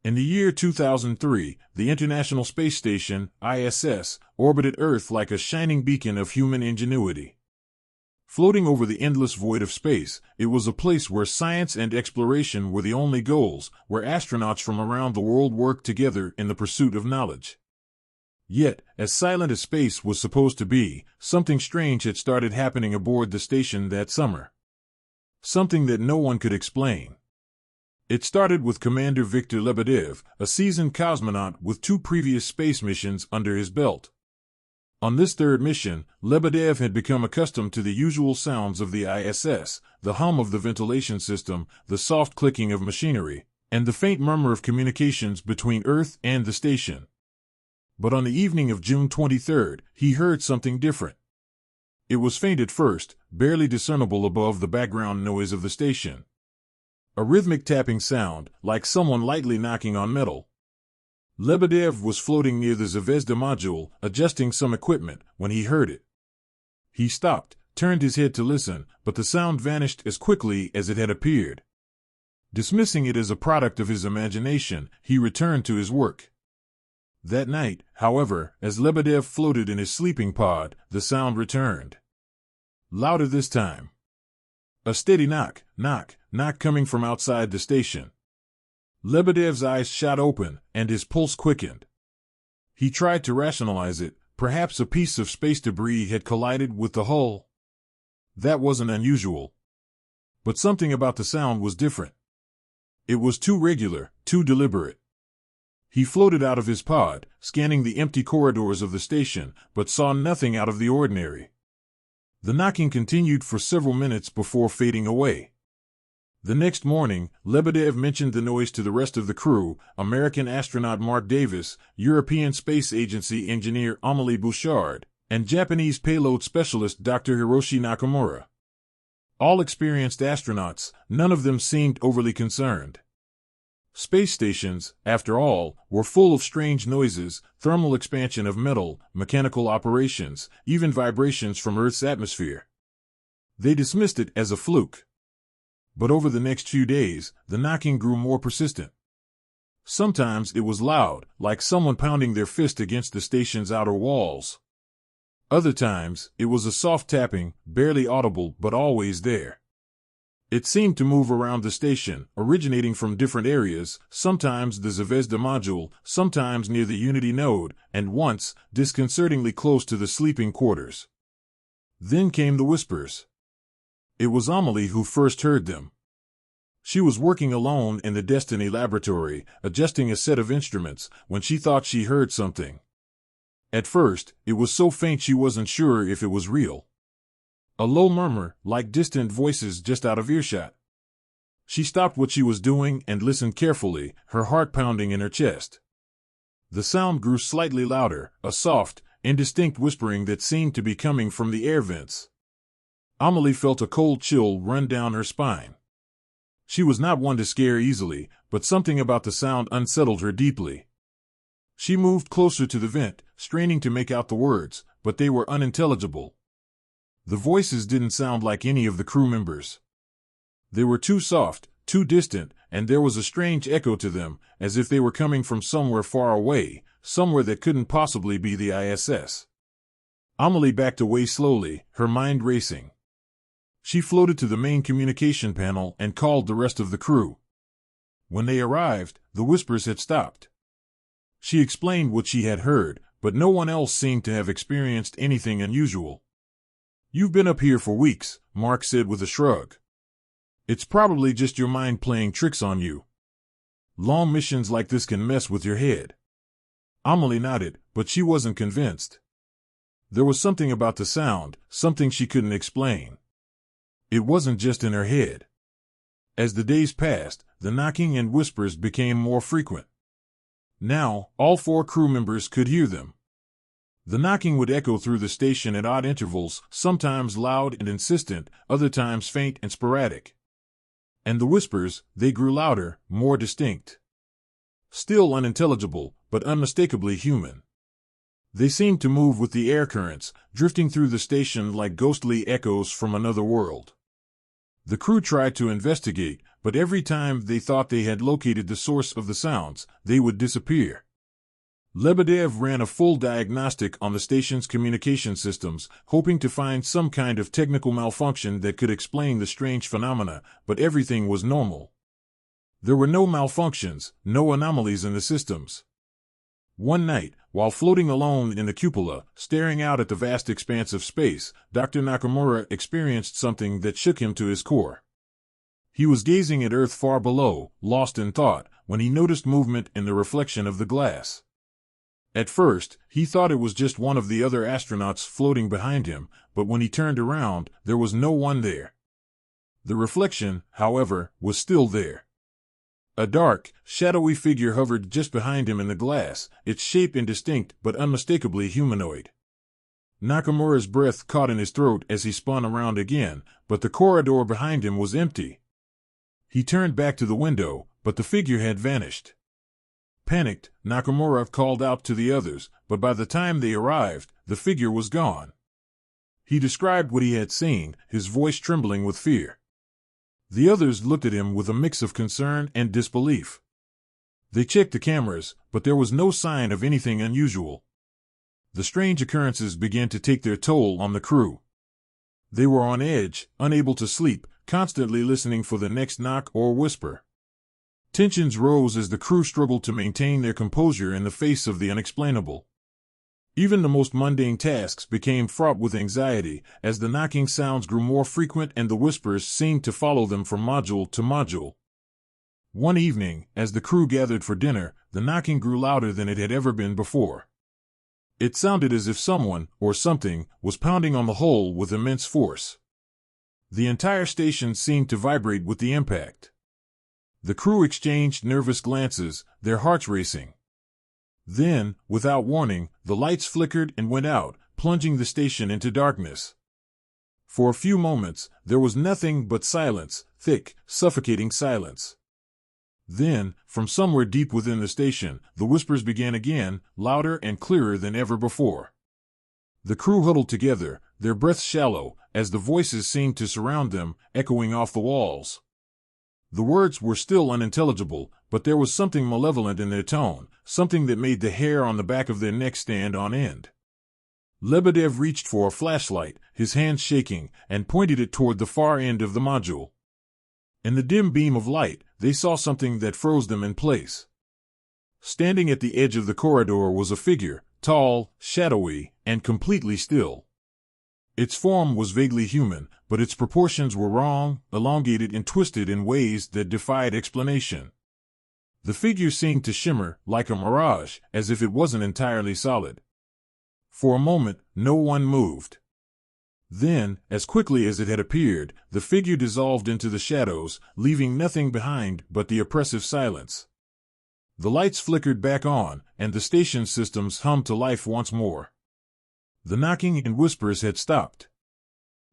In the year 2003, the International Space Station, ISS, orbited Earth like a shining beacon of human ingenuity. Floating over the endless void of space, it was a place where science and exploration were the only goals, where astronauts from around the world worked together in the pursuit of knowledge. Yet, as silent as space was supposed to be, something strange had started happening aboard the station that summer. Something that no one could explain. It started with Commander Viktor Lebedev, a seasoned cosmonaut with 2 previous space missions under his belt. On this third mission, Lebedev had become accustomed to the usual sounds of the ISS, the hum of the ventilation system, the soft clicking of machinery, and the faint murmur of communications between Earth and the station. But on the evening of June 23, he heard something different. It was faint at first, barely discernible above the background noise of the station. A rhythmic tapping sound, like someone lightly knocking on metal. Lebedev was floating near the Zvezda module, adjusting some equipment, when he heard it. He stopped, turned his head to listen, but the sound vanished as quickly as it had appeared. Dismissing it as a product of his imagination, he returned to his work. That night, however, as Lebedev floated in his sleeping pod, the sound returned. Louder this time. A steady knock, knock, knock coming from outside the station. Lebedev's eyes shot open, and his pulse quickened. He tried to rationalize it. Perhaps a piece of space debris had collided with the hull. That wasn't unusual. But something about the sound was different. It was too regular, too deliberate. He floated out of his pod, scanning the empty corridors of the station, but saw nothing out of the ordinary. The knocking continued for several minutes before fading away. The next morning, Lebedev mentioned the noise to the rest of the crew: American astronaut Mark Davis, European Space Agency engineer Amélie Bouchard, and Japanese payload specialist Dr. Hiroshi Nakamura. All experienced astronauts, none of them seemed overly concerned. Space stations, after all, were full of strange noises: thermal expansion of metal, mechanical operations, even vibrations from Earth's atmosphere. They dismissed it as a fluke. But over the next few days, the knocking grew more persistent. Sometimes it was loud, like someone pounding their fist against the station's outer walls. Other times, it was a soft tapping, barely audible but always there. It seemed to move around the station, originating from different areas, sometimes the Zvezda module, sometimes near the Unity node, and once, disconcertingly close to the sleeping quarters. Then came the whispers. It was Amélie who first heard them. She was working alone in the Destiny laboratory, adjusting a set of instruments, when she thought she heard something. At first, it was so faint she wasn't sure if it was real. A low murmur, like distant voices just out of earshot. She stopped what she was doing and listened carefully, her heart pounding in her chest. The sound grew slightly louder, a soft, indistinct whispering that seemed to be coming from the air vents. Amélie felt a cold chill run down her spine. She was not one to scare easily, but something about the sound unsettled her deeply. She moved closer to the vent, straining to make out the words, but they were unintelligible. The voices didn't sound like any of the crew members. They were too soft, too distant, and there was a strange echo to them, as if they were coming from somewhere far away, somewhere that couldn't possibly be the ISS. Amélie backed away slowly, her mind racing. She floated to the main communication panel and called the rest of the crew. When they arrived, the whispers had stopped. She explained what she had heard, but no one else seemed to have experienced anything unusual. "You've been up here for weeks," Mark said with a shrug. "It's probably just your mind playing tricks on you. Long missions like this can mess with your head." Amélie nodded, but she wasn't convinced. There was something about the sound, something she couldn't explain. It wasn't just in her head. As the days passed, the knocking and whispers became more frequent. Now, all 4 crew members could hear them. The knocking would echo through the station at odd intervals, sometimes loud and insistent, other times faint and sporadic. And the whispers, they grew louder, more distinct. Still unintelligible, but unmistakably human. They seemed to move with the air currents, drifting through the station like ghostly echoes from another world. The crew tried to investigate, but every time they thought they had located the source of the sounds, they would disappear. Lebedev ran a full diagnostic on the station's communication systems, hoping to find some kind of technical malfunction that could explain the strange phenomena, but everything was normal. There were no malfunctions, no anomalies in the systems. One night, while floating alone in the cupola, staring out at the vast expanse of space, Dr. Nakamura experienced something that shook him to his core. He was gazing at Earth far below, lost in thought, when he noticed movement in the reflection of the glass. At first, he thought it was just one of the other astronauts floating behind him, but when he turned around, there was no one there. The reflection, however, was still there. A dark, shadowy figure hovered just behind him in the glass, its shape indistinct but unmistakably humanoid. Nakamura's breath caught in his throat as he spun around again, but the corridor behind him was empty. He turned back to the window, but the figure had vanished. Panicked, Nakamura called out to the others, but by the time they arrived, the figure was gone. He described what he had seen, his voice trembling with fear. The others looked at him with a mix of concern and disbelief. They checked the cameras, but there was no sign of anything unusual. The strange occurrences began to take their toll on the crew. They were on edge, unable to sleep, constantly listening for the next knock or whisper. Tensions rose as the crew struggled to maintain their composure in the face of the unexplainable. Even the most mundane tasks became fraught with anxiety, as the knocking sounds grew more frequent and the whispers seemed to follow them from module to module. One evening, as the crew gathered for dinner, the knocking grew louder than it had ever been before. It sounded as if someone, or something, was pounding on the hull with immense force. The entire station seemed to vibrate with the impact. The crew exchanged nervous glances, their hearts racing. Then, without warning, the lights flickered and went out, plunging the station into darkness. For a few moments, there was nothing but silence, thick, suffocating silence. Then, from somewhere deep within the station, the whispers began again, louder and clearer than ever before. The crew huddled together, their breaths shallow, as the voices seemed to surround them, echoing off the walls. The words were still unintelligible, but there was something malevolent in their tone, something that made the hair on the back of their necks stand on end. Lebedev reached for a flashlight, his hands shaking, and pointed it toward the far end of the module. In the dim beam of light, they saw something that froze them in place. Standing at the edge of the corridor was a figure, tall, shadowy, and completely still. Its form was vaguely human, but its proportions were wrong, elongated and twisted in ways that defied explanation. The figure seemed to shimmer, like a mirage, as if it wasn't entirely solid. For a moment, no one moved. Then, as quickly as it had appeared, the figure dissolved into the shadows, leaving nothing behind but the oppressive silence. The lights flickered back on, and the station systems hummed to life once more. The knocking and whispers had stopped.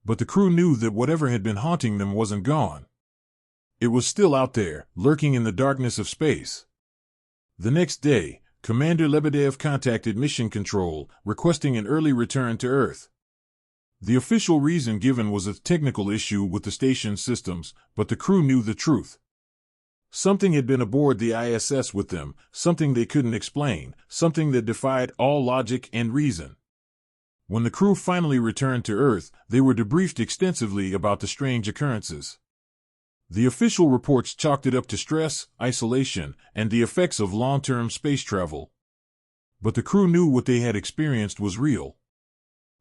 But the crew knew that whatever had been haunting them wasn't gone. It was still out there, lurking in the darkness of space. The next day, Commander Lebedev contacted Mission Control, requesting an early return to Earth. The official reason given was a technical issue with the station's systems, but the crew knew the truth. Something had been aboard the ISS with them, something they couldn't explain, something that defied all logic and reason. When the crew finally returned to Earth, they were debriefed extensively about the strange occurrences. The official reports chalked it up to stress, isolation, and the effects of long-term space travel. But the crew knew what they had experienced was real.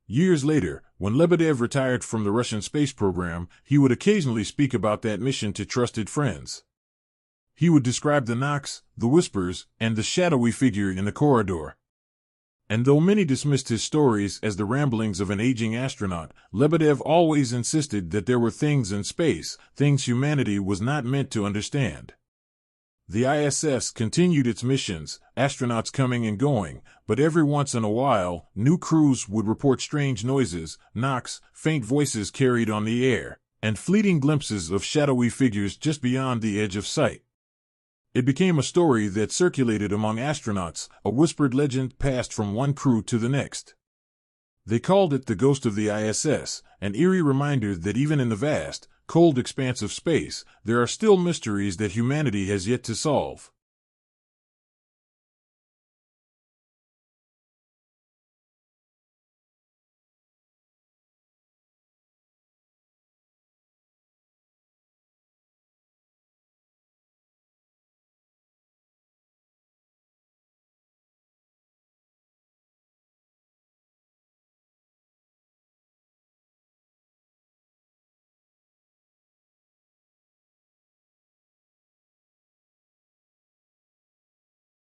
Years later, when Lebedev retired from the Russian space program, he would occasionally speak about that mission to trusted friends. He would describe the knocks, the whispers, and the shadowy figure in the corridor. And though many dismissed his stories as the ramblings of an aging astronaut, Lebedev always insisted that there were things in space, things humanity was not meant to understand. The ISS continued its missions, astronauts coming and going, but every once in a while, new crews would report strange noises, knocks, faint voices carried on the air, and fleeting glimpses of shadowy figures just beyond the edge of sight. It became a story that circulated among astronauts, a whispered legend passed from one crew to the next. They called it the ghost of the ISS, an eerie reminder that even in the vast, cold expanse of space, there are still mysteries that humanity has yet to solve.